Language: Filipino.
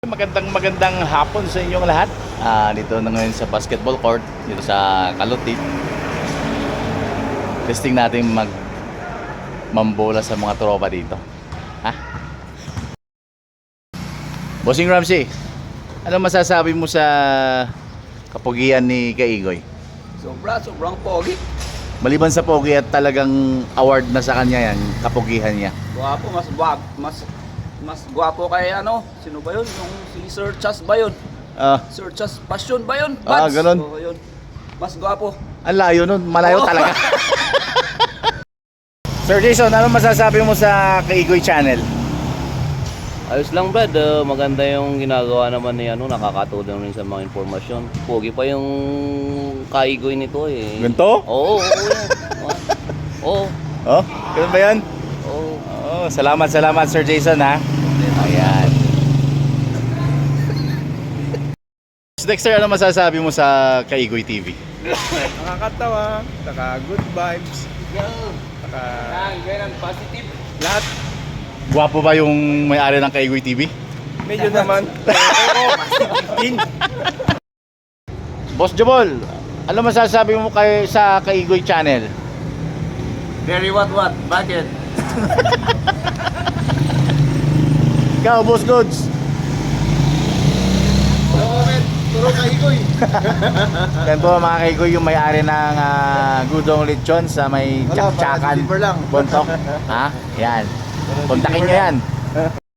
Magandang hapon sa inyong lahat. Dito na ngayon sa basketball court, dito sa Kaluti. Testing natin mambola sa mga tropa dito. Ha? Bossing Ramsey, ano masasabi mo sa kapugian ni Kaigoy? Sobrang pogi. Maliban sa pogi at talagang award na sa kanya yan, kapugihan niya. Gwapo, mas gwapo kay sino ba yun? Yung si Sir Chas ba yun? Sir Chas Passion ba yun? Ganun. So, yun. Mas gwapo. Ang layo nun, malayo Oo. talaga. Sir Jason, ano masasabi mo sa Kaigoy channel? Ayos lang Brad, maganda yung ginagawa naman ni nakakatulong rin sa mga informasyon. Pogi pa yung Kaigoy nito eh. Ganito? Oo, yan. Oo. Oh, ganun ba yan? Oo. Oh, salamat Sir Jason ha. Ayan. Dexter, ano masasabi mo sa Kaigoy TV? Nakakatawa, saka good vibes, saka Positive. lahat. Gwapo ba yung may-ari ng Kaigoy TV? Medyo naman. Boss Jabol, ano masasabi mo sa Kaigoy channel? Very what? Bakit? Ikaw, Boss Goods. Turo Kaigoy. Yan po mga Kaigoy, yung may-ari ng Gudong Lechon sa may Wala, Tsak-Tsakan para deliver lang. Bontok. Ha? Yan. Kontakin nyo yan.